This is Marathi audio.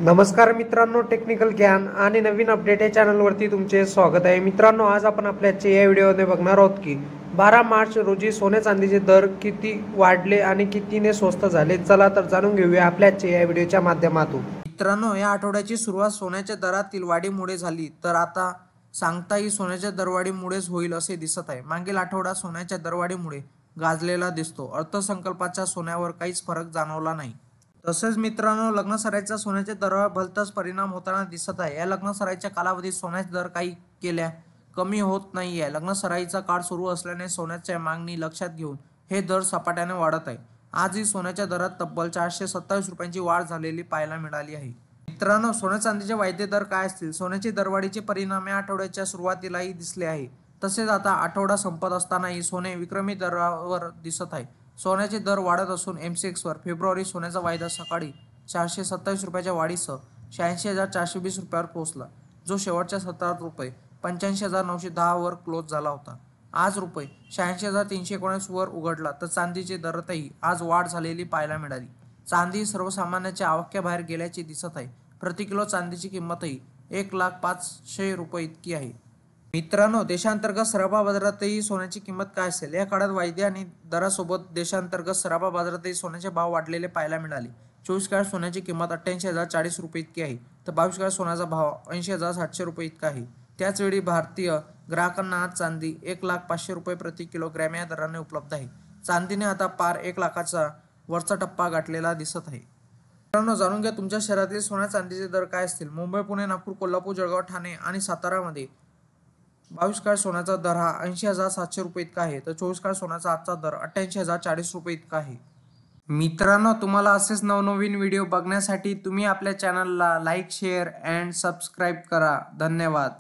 नमस्कार मित्रांनो, टेक्निकल ज्ञान आणि नवीन अपडेट या चॅनलवरती तुमचे स्वागत आहे। मित्रांनो, आज आपण आपल्या या व्हिडिओमध्ये बघणार आहोत की 12 मार्च रोजी सोने चांदीचे दर किती वाढले आणि कितीने स्वस्त झाले। चला तर जाणून घेऊया आपल्या या व्हिडिओच्या माध्यमातून। मित्रांनो, या आठवड्याची सुरुवात सोन्याच्या दरातील वाढीमुळे झाली, तर आता सांगताही सोन्याच्या दरवाढीमुळेच होईल असे दिसत आहे। मागील आठवडा सोन्याच्या दरवाढीमुळे गाजलेला दिसतो। अर्थसंकल्पाच्या सोन्यावर काहीच फरक जाणवला नाही। तसेच मित्रांनो, लग्नसराईचा सोन्याच्या दरावर भलताच परिणाम होताना दिसत आहे। या लग्नसराईच्या कालावधीत सोन्याचे दर काही केल्या कमी होत नाहीये। लग्नसराईचा काळ सुरू असल्याने सोन्याच्या मागणी लक्षात घेऊन हे दर सपाट्याने वाढत आहे। आजही सोन्याच्या दरात तब्बल 427 रुपयांची वाढ झालेली पाहायला मिळाली आहे। मित्रांनो, सोने चांदीचे वाढते दर काय असतील? सोन्याची दरवाढीचे परिणाम या आठवड्याच्या सुरुवातीलाही दिसले आहे। तसेच आता आठवडा संपत असतानाही सोने विक्रमी दरावर दिसत आहे। सोन्याचे दर वाढत असून MCX वर फेब्रुवारी सोन्याचा वायदा सकाळी 427 रुपयाच्या वाढीसह 86,420 रुपयावर पोहोचला, जो शेवटच्या सत्रात रुपये 85,910 वर क्लोज झाला होता। आज रुपये 86,319 वर उघडला, तर चांदीचे दरातही आज वाढ झालेली पाहायला मिळाली। चांदी सर्वसामान्यांच्या आवाक्याबाहेर गेल्याचे दिसत आहे। प्रति किलो चांदीची किंमतही 1,05,000 रुपये इतकी आहे। मित्रांनो, देशांतर्गत सराफा बाजारातही सोन्याची किंमत काय असेल? या काळात वायदे आणि दरासोबत देशांतर्गत सराफा बाजारातही सोन्याचे भाव वाढलेले पाहायला मिळाले। 24 कॅरेट सोन्याची किंमत 88,040 रुपये इतकी आहे, तर 22 कॅरेट सोन्याचा भाव 80,700 रुपये इतका आहे। त्याचवेळी भारतीय ग्राहकांना आज चांदी 1,05,000 रुपये प्रति किलोग्रॅम या दराने उपलब्ध आहे। चांदीने आता पार 1 लाखाचा वरचा टप्पा गाठलेला दिसत आहे। मित्रांनो, जाणून घ्या तुमच्या शहरातील सोन्या चांदीचे दर काय असतील। मुंबई, पुणे, नागपूर, कोल्हापूर, जळगाव, ठाणे आणि सातारामध्ये 22 कॅरेट सोन्याचा दर हा 80,700 रुपये इतका आहे, तर 24 कॅरेट सोन्याचा आजचा दर 88,040 रुपये इतका आहे। मित्रांनो, तुम्हाला असेच नवनवीन व्हिडिओ बघण्यासाठी तुम्ही आपल्या चॅनलला लाईक, शेअर अँड सबस्क्राईब करा। धन्यवाद।